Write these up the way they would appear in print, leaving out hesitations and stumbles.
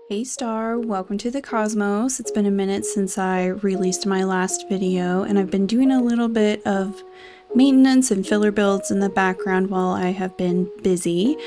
Hey Star, welcome to the cosmos. It's been a minute since I released my last video, and I've been doing a little bit of maintenance and filler builds in the background while I have been busy.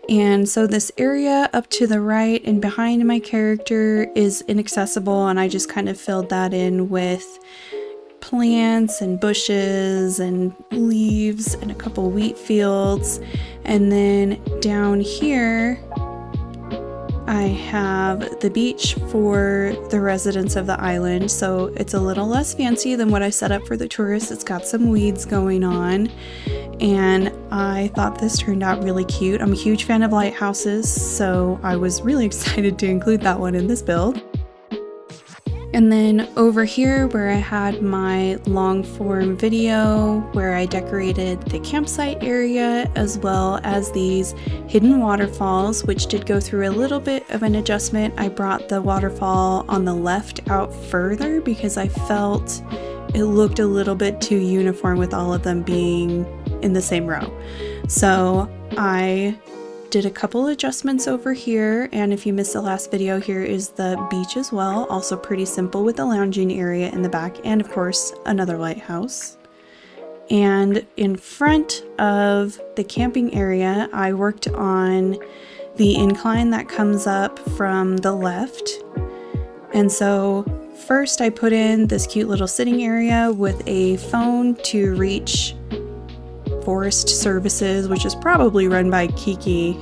And so this area up to the right and behind my character is inaccessible, and I just kind of filled that in with plants and bushes and leaves and a couple wheat fields. And then down here I have the beach for the residents of the island, so it's a little less fancy than what I set up for the tourists. It's got some weeds going on, and I thought this turned out really cute. I'm a huge fan of lighthouses, so I was really excited to include that one in this build. And then over here where I had my long form video where I decorated the campsite area as well as these hidden waterfalls, which did go through a little bit of an adjustment. I brought the waterfall on the left out further because I felt it looked a little bit too uniform with all of them being in the same row. So I did a couple adjustments over here, and if you missed the last video, here is the beach as well, also pretty simple with a lounging area in the back and of course another lighthouse. And in front of the camping area I worked on the incline that comes up from the left, and so first I put in this cute little sitting area with a phone to reach Forest Services, which is probably run by Kiki,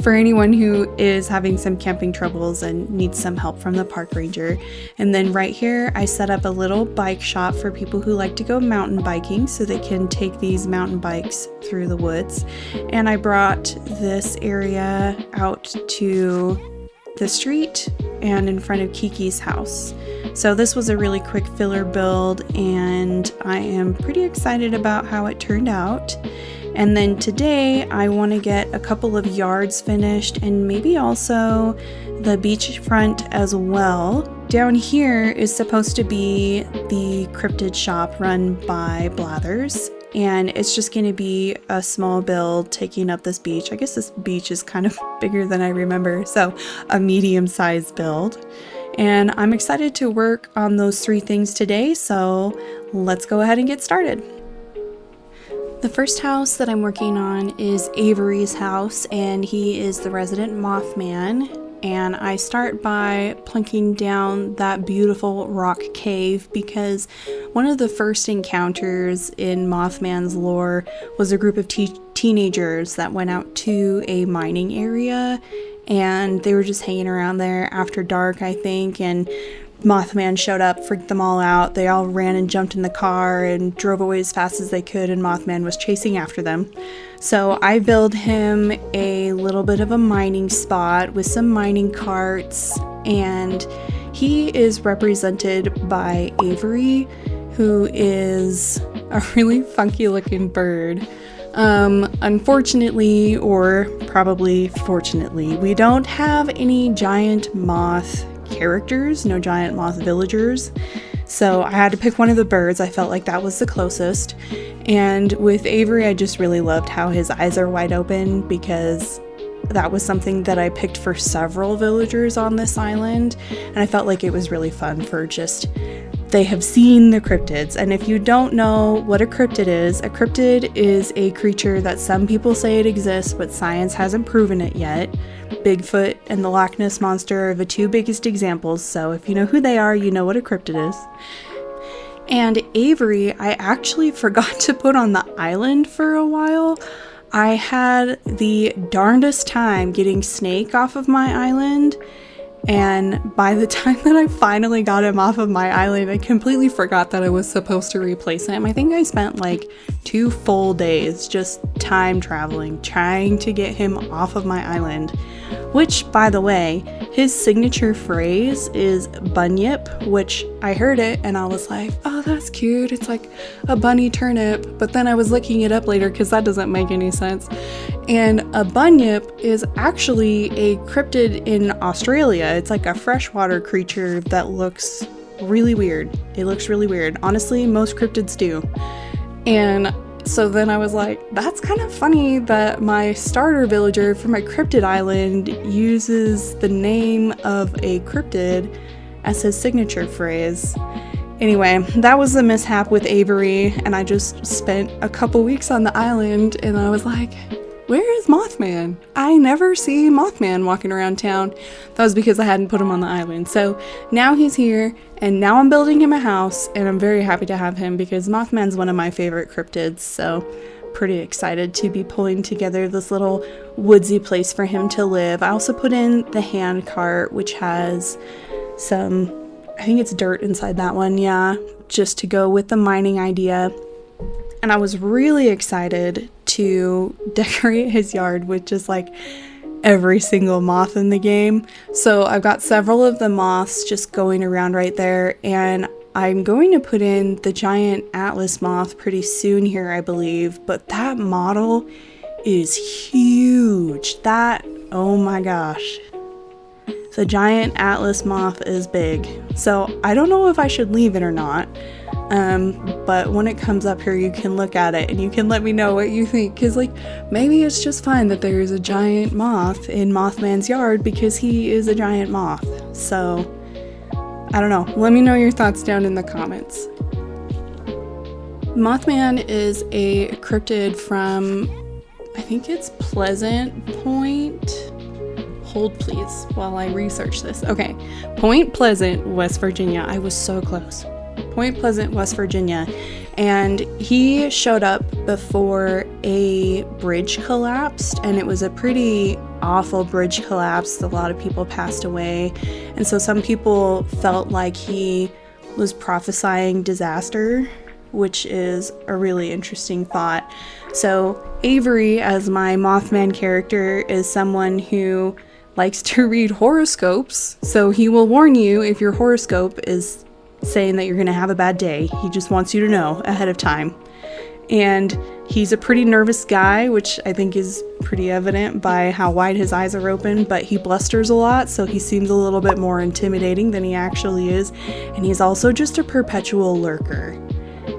for anyone who is having some camping troubles and needs some help from the park ranger. And then right here I set up a little bike shop for people who like to go mountain biking so they can take these mountain bikes through the woods. And I brought this area out to the street and in front of Kiki's house. So this was a really quick filler build, and I am pretty excited about how it turned out. And then today I want to get a couple of yards finished and maybe also the beachfront as well. Down here is supposed to be the Cryptid shop run by Blathers, and it's just going to be a small build taking up this beach. I guess this beach is kind of bigger than I remember, so a medium-sized build. And I'm excited to work on those three things today, so let's go ahead and get started. The first house that I'm working on is Avery's house, and he is the resident Mothman. And I start by plunking down that beautiful rock cave because one of the first encounters in Mothman's lore was a group of teenagers that went out to a mining area, and they were just hanging around there after dark, I think, and Mothman showed up, freaked them all out. They all ran and jumped in the car and drove away as fast as they could, and Mothman was chasing after them. So I built him a little bit of a mining spot with some mining carts, and he is represented by Avery, who is a really funky looking bird. Unfortunately, or probably fortunately, we don't have any giant moth characters, no giant moth villagers, so I had to pick one of the birds. I felt like that was the closest. And with Avery, I just really loved how his eyes are wide open because that was something that I picked for several villagers on this island, and I felt like it was really fun for just they have seen the cryptids. And if you don't know what a cryptid is a creature that some people say it exists, but science hasn't proven it yet. Bigfoot and the Loch Ness Monster are the two biggest examples, so if you know who they are, you know what a cryptid is. And Avery, I actually forgot to put on the island for a while. I had the darndest time getting Snake off of my island, and by the time that I finally got him off of my island, I completely forgot that I was supposed to replace him. I think I spent like 2 full days just time traveling, trying to get him off of my island. Which, by the way, his signature phrase is bunyip, which I heard it and I was like, oh, that's cute. It's like a bunny turnip. But then I was looking it up later because that doesn't make any sense. And a bunyip is actually a cryptid in Australia. It's like a freshwater creature that looks really weird. It looks really weird. Honestly, most cryptids do. And So then I was like, that's kind of funny that my starter villager for my cryptid island uses the name of a cryptid as his signature phrase. Anyway, that was the mishap with Avery, and I just spent a couple weeks on the island, and I was like, where is Mothman? I never see Mothman walking around town. That was because I hadn't put him on the island. So now he's here, and now I'm building him a house, and I'm very happy to have him because Mothman's one of my favorite cryptids, so pretty excited to be pulling together this little woodsy place for him to live. I also put in the hand cart, which has some, I think it's dirt inside that one, yeah, just to go with the mining idea. And I was really excited to decorate his yard with just like every single moth in the game. So I've got several of the moths just going around right there, and I'm going to put in the giant Atlas moth pretty soon here, I believe. But that model is huge. That, oh my gosh. The giant Atlas moth is big. So I don't know if I should leave it or not. But when it comes up here, you can look at it and you can let me know what you think, because like maybe it's just fine that there's a giant moth in Mothman's yard because he is a giant moth. So I don't know, let me know your thoughts down in the comments. Mothman is a cryptid from, I think it's Pleasant Point. Hold please while I research this. Okay, Point Pleasant, West Virginia. I was so close. Point Pleasant, West Virginia, and he showed up before a bridge collapsed, and it was a pretty awful bridge collapse. A lot of people passed away, and so some people felt like he was prophesying disaster, which is a really interesting thought. So Avery, as my Mothman character, is someone who likes to read horoscopes, so he will warn you if your horoscope is saying that you're gonna have a bad day. He just wants you to know ahead of time. And he's a pretty nervous guy, which I think is pretty evident by how wide his eyes are open, but he blusters a lot, so he seems a little bit more intimidating than he actually is. And he's also just a perpetual lurker.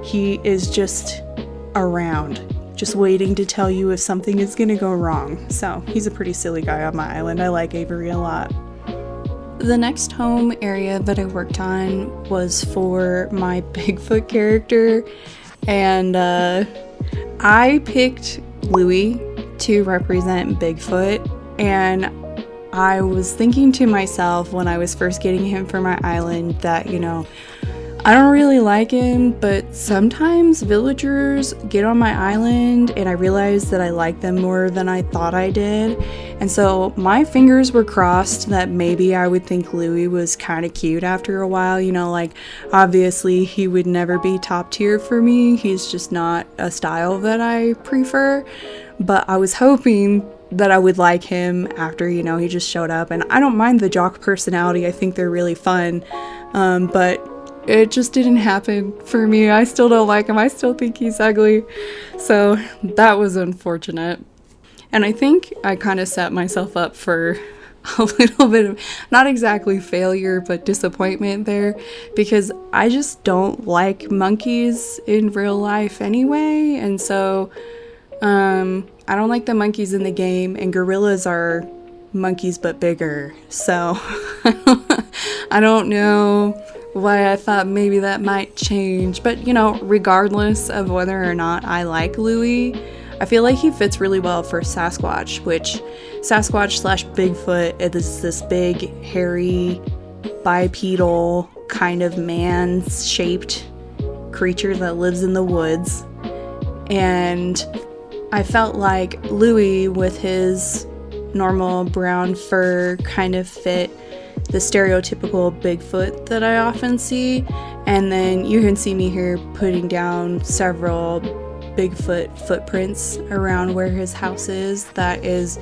He is just around, just waiting to tell you if something is gonna go wrong. So he's a pretty silly guy on my island. I like Avery a lot. The next home area that I worked on was for my Bigfoot character, and I picked Louie to represent Bigfoot, and I was thinking to myself when I was first getting him for my island that, you know, I don't really like him, but sometimes villagers get on my island and I realize that I like them more than I thought I did. And so my fingers were crossed that maybe I would think Louie was kind of cute after a while. You know, like obviously he would never be top tier for me. He's just not a style that I prefer. But I was hoping that I would like him after, you know, he just showed up. And I don't mind the jock personality. I think they're really fun. But it just didn't happen for me. I still don't like him. I still think he's ugly. So that was unfortunate. And I think I kind of set myself up for a little bit of, not exactly failure, but disappointment there, because I just don't like monkeys in real life anyway. And so I don't like the monkeys in the game, and gorillas are monkeys but bigger. So I don't know why I thought maybe that might change. But, you know, regardless of whether or not I like Louie, I feel like he fits really well for Sasquatch, which Sasquatch slash Bigfoot is this big, hairy, bipedal, kind of man-shaped creature that lives in the woods. And I felt like Louie, with his normal brown fur, kind of fit the stereotypical Bigfoot that I often see. And then you can see me here putting down several Bigfoot footprints around where his house is. That is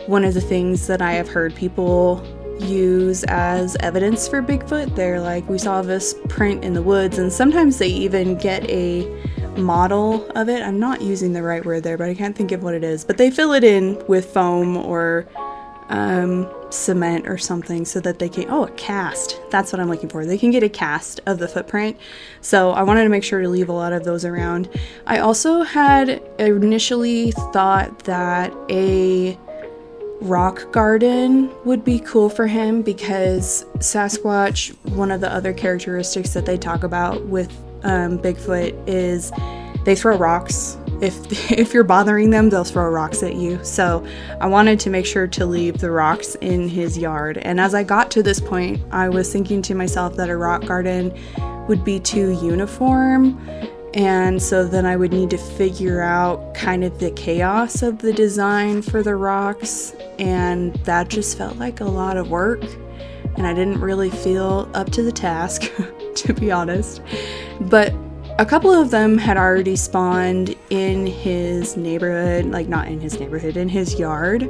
one of the things that I have heard people use as evidence for Bigfoot. They're like, we saw this print in the woods, and sometimes they even get a model of it. I'm not using the right word there, but I can't think of what it is. But they fill it in with foam or cement or something so that they can, a cast. That's what I'm looking for. They can get a cast of the footprint. So I wanted to make sure to leave a lot of those around. I also had initially thought that a rock garden would be cool for him, because Sasquatch, one of the other characteristics that they talk about with Bigfoot is they throw rocks. If you're bothering them, they'll throw rocks at you. So I wanted to make sure to leave the rocks in his yard. And as I got to this point, I was thinking to myself that a rock garden would be too uniform. And so then I would need to figure out kind of the chaos of the design for the rocks. And that just felt like a lot of work. And I didn't really feel up to the task, to be honest. But a couple of them had already spawned in his neighborhood, like not in his neighborhood, in his yard.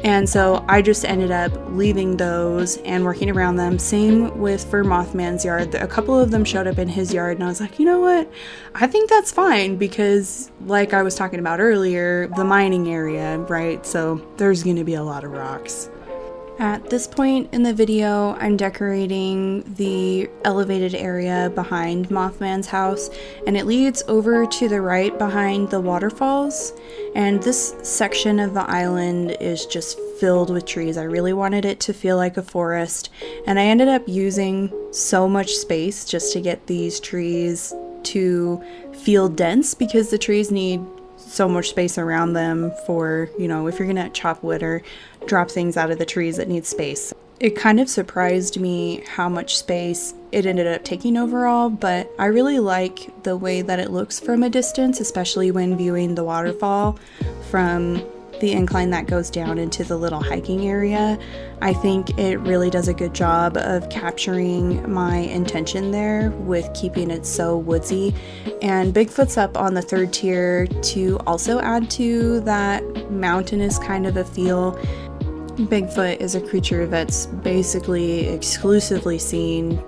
And so I just ended up leaving those and working around them. Same with for Mothman's yard. A couple of them showed up in his yard and I was like, you know what? I think that's fine, because like I was talking about earlier, the mining area, right? So there's going to be a lot of rocks. At this point in the video, I'm decorating the elevated area behind Mothman's house, and it leads over to the right behind the waterfalls. And this section of the island is just filled with trees. I really wanted it to feel like a forest, and I ended up using so much space just to get these trees to feel dense, because the trees need so much space around them for, you know, if you're gonna chop wood or drop things out of the trees, it needs space. It kind of surprised me how much space it ended up taking overall, but I really like the way that it looks from a distance, especially when viewing the waterfall from the incline that goes down into the little hiking area. I think it really does a good job of capturing my intention there with keeping it so woodsy. And Bigfoot's up on the third tier to also add to that mountainous kind of a feel. Bigfoot is a creature that's basically exclusively seen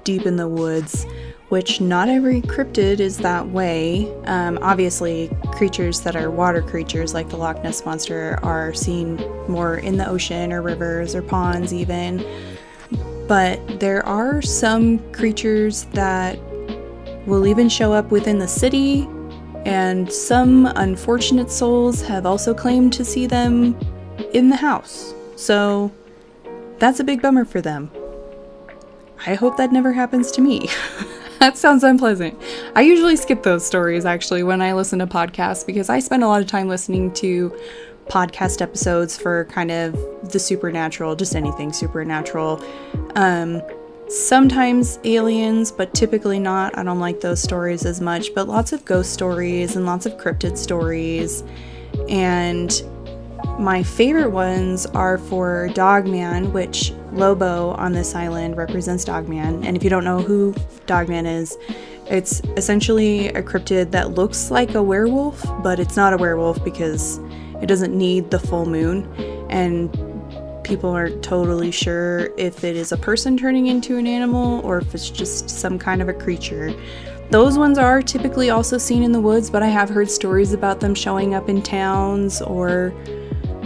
deep in the woods, which not every cryptid is that way. Obviously, creatures that are water creatures like the Loch Ness Monster are seen more in the ocean or rivers or ponds even. But there are some creatures that will even show up within the city, and some unfortunate souls have also claimed to see them in the house. So that's a big bummer for them. I hope that never happens to me. That sounds unpleasant. I usually skip those stories actually when I listen to podcasts, because I spend a lot of time listening to podcast episodes for kind of the supernatural, just anything supernatural. Sometimes aliens, but typically not. I don't like those stories as much, but lots of ghost stories and lots of cryptid stories. And my favorite ones are for Dogman, which Lobo on this island represents Dogman. And if you don't know who Dogman is, it's essentially a cryptid that looks like a werewolf, but it's not a werewolf because it doesn't need the full moon. And people aren't totally sure if it is a person turning into an animal or if it's just some kind of a creature. Those ones are typically also seen in the woods, but I have heard stories about them showing up in towns or,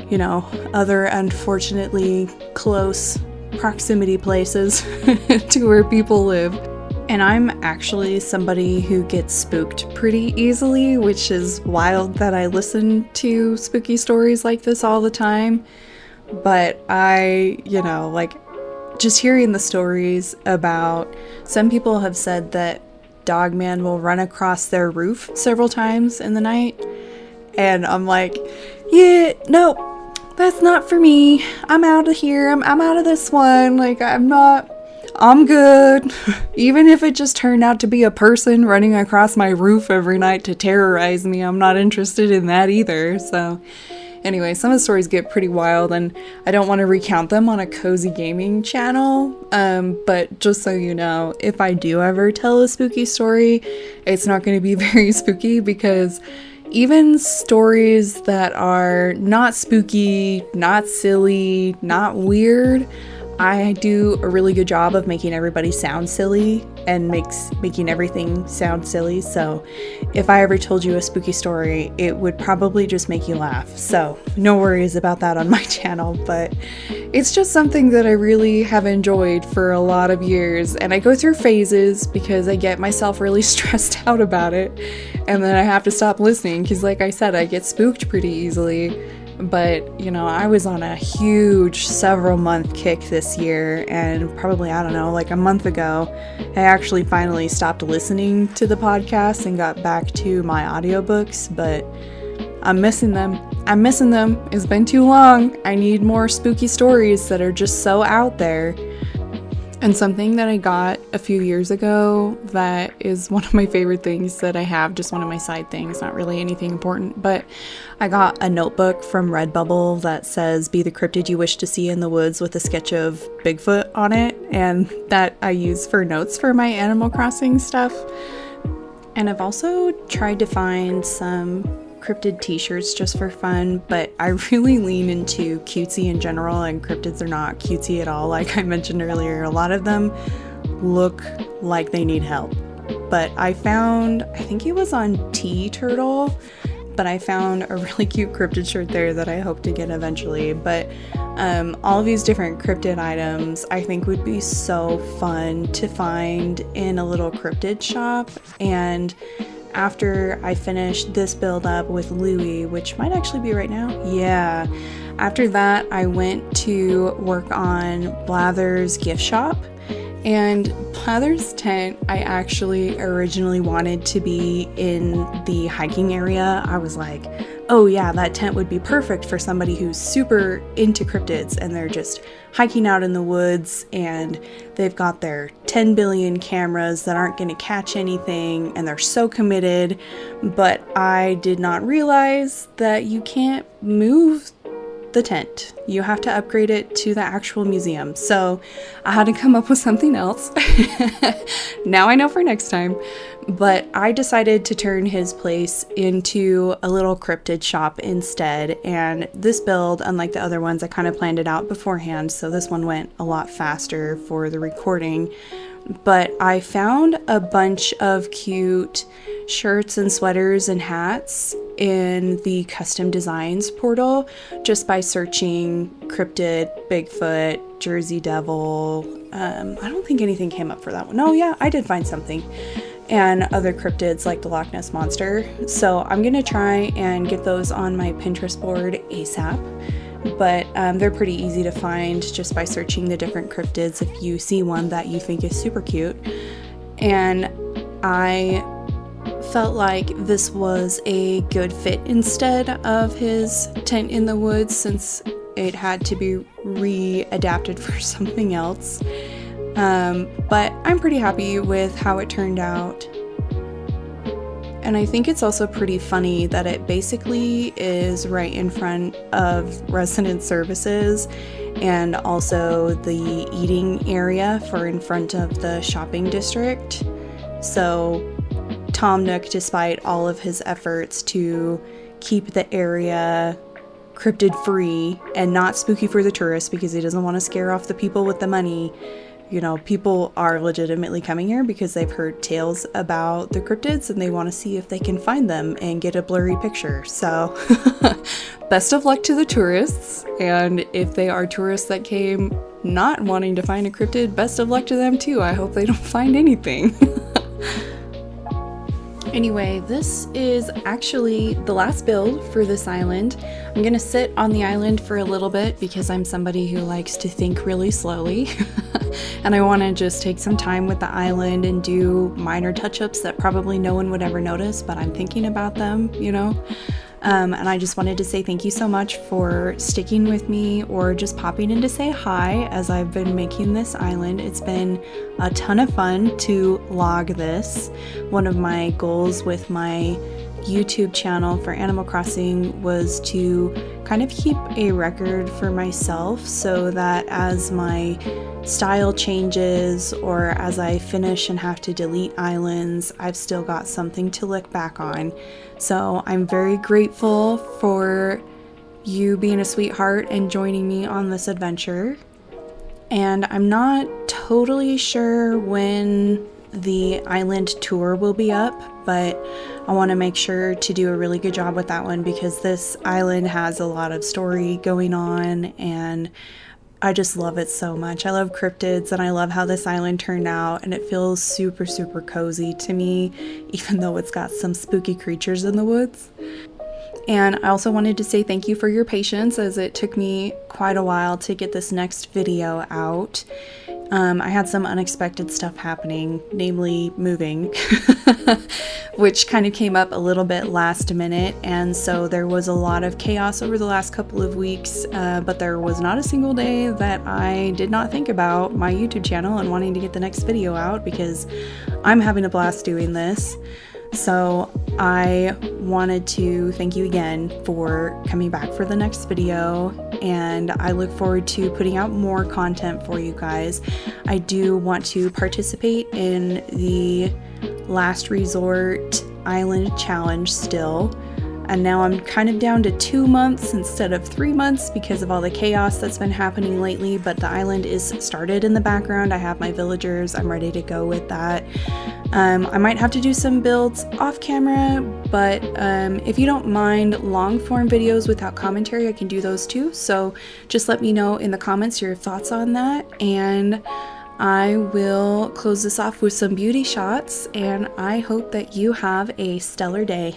you know, other unfortunately close proximity places to where people live. And I'm actually somebody who gets spooked pretty easily, which is wild that I listen to spooky stories like this all the time. But I, you know, like just hearing the stories about, some people have said that Dogman will run across their roof several times in the night. And I'm like, yeah, no, that's not for me. I'm out of here. I'm out of this one. Like, I'm good. Even if it just turned out to be a person running across my roof every night to terrorize me, I'm not interested in that either. So anyway, some of the stories get pretty wild, and I don't want to recount them on a cozy gaming channel. But just so you know, if I do ever tell a spooky story, it's not going to be very spooky, because even stories that are not spooky, not silly, not weird, I do a really good job of making everybody sound silly and making everything sound silly. So if I ever told you a spooky story, it would probably just make you laugh. So no worries about that on my channel, but it's just something that I really have enjoyed for a lot of years. And I go through phases because I get myself really stressed out about it. And then I have to stop listening because, like I said, I get spooked pretty easily. But, you know, I was on a huge several month kick this year, and probably, I don't know, like a month ago, I actually finally stopped listening to the podcast and got back to my audiobooks, but I'm missing them. It's been too long. I need more spooky stories that are just so out there. And something that I got a few years ago that is one of my favorite things that I have, just one of my side things, not really anything important, but I got a notebook from Redbubble that says, "Be the cryptid you wish to see in the woods," with a sketch of Bigfoot on it, and that I use for notes for my Animal Crossing stuff. And I've also tried to find some cryptid t-shirts just for fun, but I really lean into cutesy in general, and cryptids are not cutesy at all. Like I mentioned earlier, a lot of them look like they need help. But I found, I think it was on Tea Turtle, but I found a really cute cryptid shirt there that I hope to get eventually. But all of these different cryptid items I think would be so fun to find in a little cryptid shop. And after I finish this build up with Louie, which might actually be right now. Yeah. After that, I went to work on Blathers gift shop. And Blathers tent, I actually originally wanted to be in the hiking area. I was like, oh yeah, that tent would be perfect for somebody who's super into cryptids and they're just hiking out in the woods and they've got their 10 billion cameras that aren't going to catch anything and they're so committed. But I did not realize that you can't move the tent. You have to upgrade it to the actual museum. So I had to come up with something else. Now I know for next time. But I decided to turn his place into a little cryptid shop instead. And this build, unlike the other ones, I kind of planned it out beforehand. So this one went a lot faster for the recording. But I found a bunch of cute shirts and sweaters and hats in the custom designs portal just by searching cryptid, Bigfoot, Jersey Devil. I don't think anything came up for that one. No, yeah, I did find something. And other cryptids like the Loch Ness Monster. So I'm gonna try and get those on my Pinterest board ASAP. But they're pretty easy to find just by searching the different cryptids if you see one that you think is super cute. And I felt like this was a good fit instead of his tent in the woods, since it had to be readapted for something else. But I'm pretty happy with how it turned out. And I think it's also pretty funny that it basically is right in front of resident services and also the eating area for in front of the shopping district. So Tom Nook, despite all of his efforts to keep the area cryptid free and not spooky for the tourists because he doesn't want to scare off the people with the money, you know, people are legitimately coming here because they've heard tales about the cryptids and they want to see if they can find them and get a blurry picture. So best of luck to the tourists. And if they are tourists that came not wanting to find a cryptid, best of luck to them too. I hope they don't find anything. Anyway, this is actually the last build for this island. I'm gonna sit on the island for a little bit because I'm somebody who likes to think really slowly. And I want to just take some time with the island and do minor touch-ups that probably no one would ever notice, but I'm thinking about them, you know? And I just wanted to say thank you so much for sticking with me or just popping in to say hi as I've been making this island. It's been a ton of fun to log this. One of my goals with my YouTube channel for Animal Crossing was to kind of keep a record for myself so that as my style changes or as I finish and have to delete islands, I've still got something to look back on. So I'm very grateful for you being a sweetheart and joining me on this adventure. and I'm not totally sure when the island tour will be up, but I want to make sure to do a really good job with that one because this island has a lot of story going on and I just love it so much. I love cryptids and I love how this island turned out, and it feels super, super cozy to me, even though it's got some spooky creatures in the woods. And I also wanted to say thank you for your patience, as it took me quite a while to get this next video out. I had some unexpected stuff happening, namely moving, which kind of came up a little bit last minute, and so there was a lot of chaos over the last couple of weeks, but there was not a single day that I did not think about my YouTube channel and wanting to get the next video out, because I'm having a blast doing this. So I wanted to thank you again for coming back for the next video, and I look forward to putting out more content for you guys. I do want to participate in the Last Resort Island Challenge still, and now I'm kind of down to 2 months instead of 3 months because of all the chaos that's been happening lately, but the island is started in the background. I have my villagers, I'm ready to go with that. I might have to do some builds off camera, but if you don't mind long form videos without commentary, I can do those too. So just let me know in the comments your thoughts on that, and I will close this off with some beauty shots, and I hope that you have a stellar day.